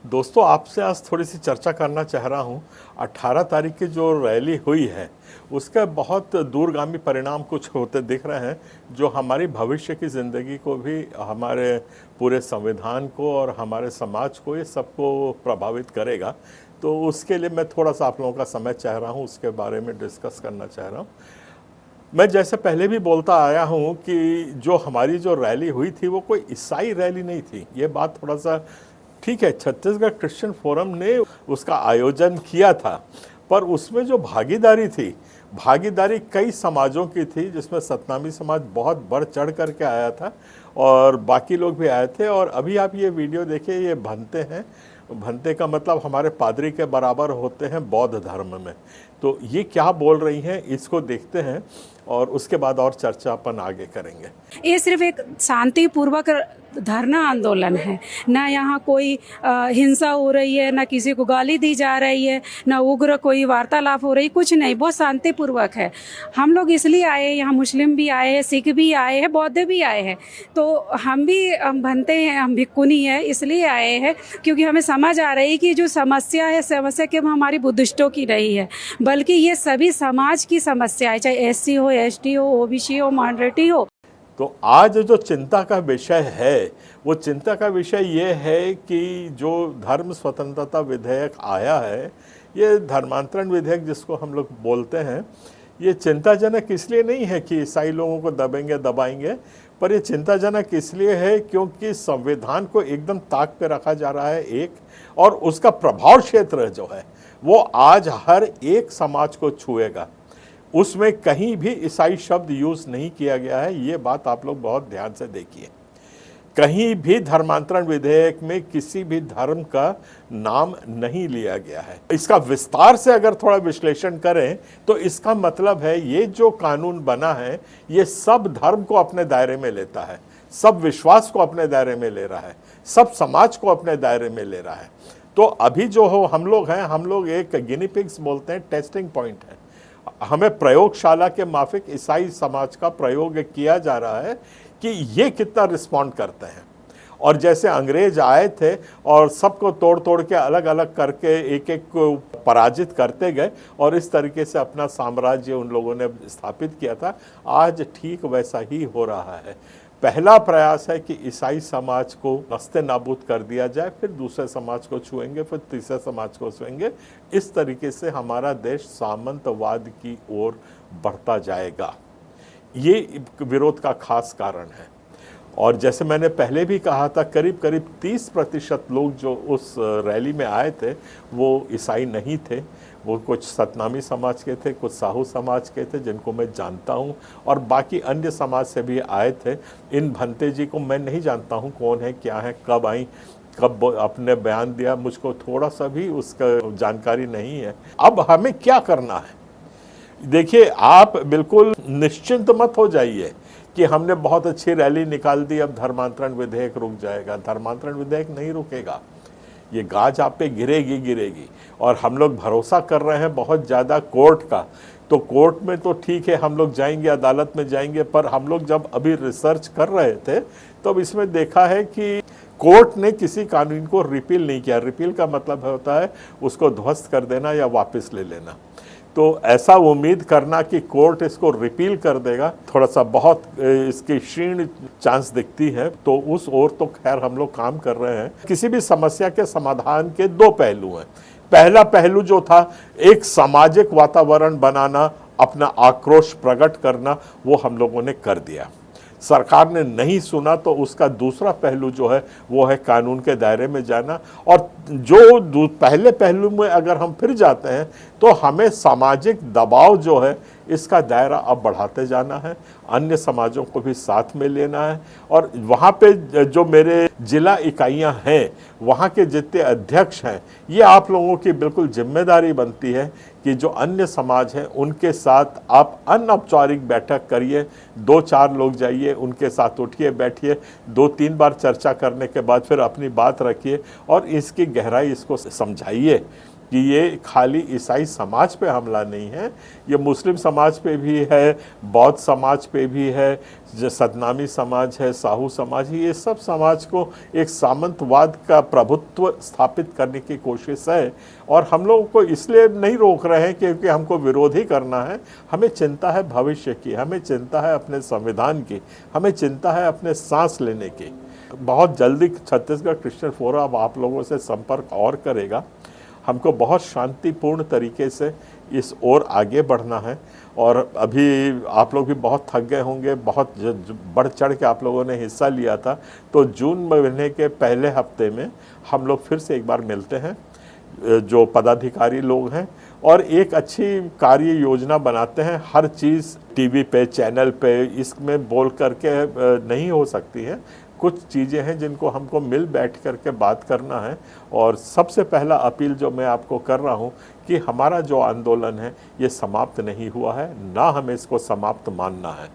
दोस्तों, आपसे आज थोड़ी-सी चर्चा करना चाह रहा हूँ। 18 तारीख की जो रैली हुई है, उसका बहुत दूरगामी परिणाम कुछ होते दिख रहे हैं, जो हमारी भविष्य की ज़िंदगी को भी, हमारे पूरे संविधान को और हमारे समाज को, ये सबको प्रभावित करेगा। तो उसके लिए मैं थोड़ा-सा आप लोगों का समय चाह रहा हूँ, उसके बारे में डिस्कस करना चाह रहा हूँ। मैं जैसे पहले भी बोलता आया हूँ कि जो हमारी जो रैली हुई थी, वो कोई ईसाई रैली नहीं थी। ये बात थोड़ा-सा ठीक है, छत्तीसगढ़ क्रिश्चियन फोरम ने उसका आयोजन किया था, पर उसमें जो भागीदारी थी, भागीदारी कई समाजों की थी, जिसमें सतनामी समाज बहुत बढ़ चढ़ करके आया था और बाकी लोग भी आए थे। और अभी आप ये वीडियो देखिए, ये भंते हैं। भंते का मतलब हमारे पादरी के बराबर होते हैं बौद्ध धर्म में। तो ये क्या बोल रही हैं, इसको देखते हैं और उसके बाद और चर्चा अपन आगे करेंगे। ये सिर्फ एक शांतिपूर्वक धरना आंदोलन है। ना यहाँ कोई हिंसा हो रही है, ना किसी को गाली दी जा रही है, ना उग्र कोई वार्तालाप हो रही, कुछ नहीं, बहुत शांतिपूर्वक है। हम लोग इसलिए आए, यहाँ मुस्लिम भी आए हैं, सिख भी आए हैं, बौद्ध भी आए हैं। तो हम बनते हैं, हम भिक्खुनी है, इसलिए आए हैं क्योंकि हमें समझ आ रही है कि जो समस्या है, समस्या केवल हमारी बुद्धिस्टों की नहीं है, बल्कि ये सभी समाज की समस्या है, चाहे एससी हो, एसटी हो, ओबीसी हो, माइनॉरिटी हो। तो आज जो चिंता का विषय है, वो चिंता का विषय ये है कि जो धर्म स्वतंत्रता विधेयक आया है, ये धर्मांतरण विधेयक जिसको हम लोग बोलते हैं, ये चिंताजनक इसलिए नहीं है कि ईसाई लोगों को दबेंगे दबाएंगे, पर ये चिंताजनक इसलिए है क्योंकि संविधान को एकदम ताक पे रखा जा रहा है एक, और उसका प्रभाव क्षेत्र जो है वो आज हर एक समाज को छुएगा। उसमें कहीं भी ईसाई शब्द यूज नहीं किया गया है, ये बात आप लोग बहुत ध्यान से देखिए। कहीं भी धर्मांतरण विधेयक में किसी भी धर्म का नाम नहीं लिया गया है। इसका विस्तार से अगर थोड़ा विश्लेषण करें तो इसका मतलब है ये जो कानून बना है, ये सब धर्म को अपने दायरे में लेता है, सब विश्वास को अपने दायरे में ले रहा है, सब समाज को अपने दायरे में ले रहा है। तो अभी जो हो हम लोग हैं, हम लोग एक गिनी पिग्स बोलते हैं, टेस्टिंग पॉइंट है। हमें प्रयोगशाला के माफिक ईसाई समाज का प्रयोग किया जा रहा है कि ये कितना रिस्पॉन्ड करते हैं। और जैसे अंग्रेज आए थे और सबको तोड़ तोड़ के अलग अलग करके एक एक को पराजित करते गए और इस तरीके से अपना साम्राज्य उन लोगों ने स्थापित किया था, आज ठीक वैसा ही हो रहा है। पहला प्रयास है कि ईसाई समाज को नस्ते नाबूद कर दिया जाए, फिर दूसरे समाज को छुएंगे, फिर तीसरे समाज को छुएंगे। इस तरीके से हमारा देश सामंतवाद की ओर बढ़ता जाएगा। ये विरोध का खास कारण है। और जैसे मैंने पहले भी कहा था, करीब करीब 30% लोग जो उस रैली में आए थे वो ईसाई नहीं थे। वो कुछ सतनामी समाज के थे, कुछ साहू समाज के थे जिनको मैं जानता हूँ, और बाकी अन्य समाज से भी आए थे। इन भंते जी को मैं नहीं जानता हूँ कौन है, क्या है, कब आई, कब अपने बयान दिया, मुझको थोड़ा सा भी उसका जानकारी नहीं है। अब हमें क्या करना है, देखिए, आप बिल्कुल निश्चिंत मत हो जाइए कि हमने बहुत अच्छी रैली निकाल दी, अब धर्मांतरण विधेयक रुक जाएगा। धर्मांतरण विधेयक नहीं रुकेगा, ये गाज आप पे गिरेगी गिरेगी। और हम लोग भरोसा कर रहे हैं बहुत ज़्यादा कोर्ट का। तो कोर्ट में तो ठीक है, हम लोग जाएंगे, अदालत में जाएंगे, पर हम लोग जब अभी रिसर्च कर रहे थे तो अब इसमें देखा है कि कोर्ट ने किसी कानून को रिपील नहीं किया। रिपील का मतलब होता है उसको ध्वस्त कर देना या वापस ले लेना। तो ऐसा उम्मीद करना कि कोर्ट इसको रिपील कर देगा, थोड़ा सा बहुत इसकी क्षीण चांस दिखती है। तो उस ओर तो खैर हम लोग काम कर रहे हैं। किसी भी समस्या के समाधान के दो पहलू हैं। पहला पहलू जो था, एक सामाजिक वातावरण बनाना, अपना आक्रोश प्रकट करना, वो हम लोगों ने कर दिया। सरकार ने नहीं सुना तो उसका दूसरा पहलू जो है वो है कानून के दायरे में जाना। और जो पहले पहलू में अगर हम फिर जाते हैं तो हमें सामाजिक दबाव जो है इसका दायरा अब बढ़ाते जाना है, अन्य समाजों को भी साथ में लेना है। और वहाँ पे जो मेरे जिला इकाइयाँ हैं, वहाँ के जितने अध्यक्ष हैं, ये आप लोगों की बिल्कुल जिम्मेदारी बनती है कि जो अन्य समाज हैं उनके साथ आप अनौपचारिक बैठक करिए। 2-4 लोग जाइए, उनके साथ उठिए, बैठिए, 2-3 बार चर्चा करने के बाद फिर अपनी बात रखिए और इसकी गहराई इसको समझाइए कि ये खाली ईसाई समाज पे हमला नहीं है, ये मुस्लिम समाज पे भी है, बौद्ध समाज पे भी है, जो सतनामी समाज है, साहू समाज है, ये सब समाज को एक सामंतवाद का प्रभुत्व स्थापित करने की कोशिश है। और हम लोगों को इसलिए नहीं रोक रहे हैं क्योंकि हमको विरोध ही करना है, हमें चिंता है भविष्य की, हमें चिंता है अपने संविधान की, हमें चिंता है अपने सांस लेने की। बहुत जल्दी छत्तीसगढ़ क्रिश्चियन फोरम आप लोगों से संपर्क और करेगा। हमको बहुत शांतिपूर्ण तरीके से इस ओर आगे बढ़ना है। और अभी आप लोग भी बहुत थक गए होंगे, बहुत बढ़ चढ़ के आप लोगों ने हिस्सा लिया था, तो जून महीने के पहले हफ्ते में हम लोग फिर से एक बार मिलते हैं, जो पदाधिकारी लोग हैं, और एक अच्छी कार्य योजना बनाते हैं। हर चीज़ टीवी पे, चैनल पे इसमें बोल करके नहीं हो सकती है। कुछ चीज़ें हैं जिनको हमको मिल बैठ करके बात करना है। और सबसे पहला अपील जो मैं आपको कर रहा हूँ कि हमारा जो आंदोलन है ये समाप्त नहीं हुआ है, ना हमें इसको समाप्त मानना है।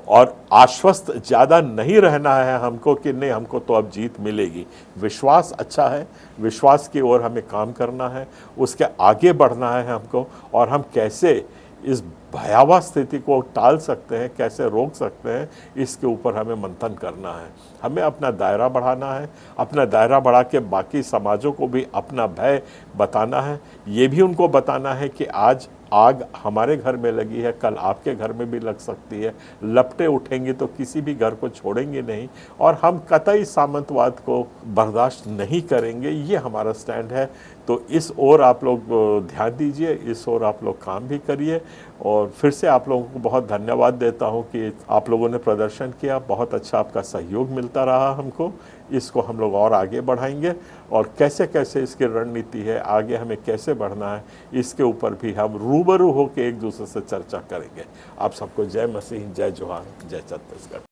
और आश्वस्त ज़्यादा नहीं रहना है हमको कि नहीं हमको तो अब जीत मिलेगी। विश्वास अच्छा है, विश्वास की ओर हमें काम करना है, उसके आगे बढ़ना है हमको। और हम कैसे इस भयावह स्थिति को टाल सकते हैं, कैसे रोक सकते हैं, इसके ऊपर हमें मंथन करना है। हमें अपना दायरा बढ़ाना है, अपना दायरा बढ़ा के बाकी समाजों को भी अपना भय बताना है। ये भी उनको बताना है कि आज आग हमारे घर में लगी है, कल आपके घर में भी लग सकती है। लपटें उठेंगी तो किसी भी घर को छोड़ेंगे नहीं, और हम कतई सामंतवाद को बर्दाश्त नहीं करेंगे। ये हमारा स्टैंड है। तो इस ओर आप लोग ध्यान दीजिए, इस ओर आप लोग काम भी करिए। और फिर से आप लोगों को बहुत धन्यवाद देता हूं कि आप लोगों ने प्रदर्शन किया, बहुत अच्छा आपका सहयोग मिलता रहा हमको। इसको हम लोग और आगे बढ़ाएंगे, और कैसे कैसे इसकी रणनीति है, आगे हमें कैसे बढ़ना है, इसके ऊपर भी हम रूबरू होकर एक दूसरे से चर्चा करेंगे। आप सबको जय मसीह, जय जोहार, जय छत्तीसगढ़।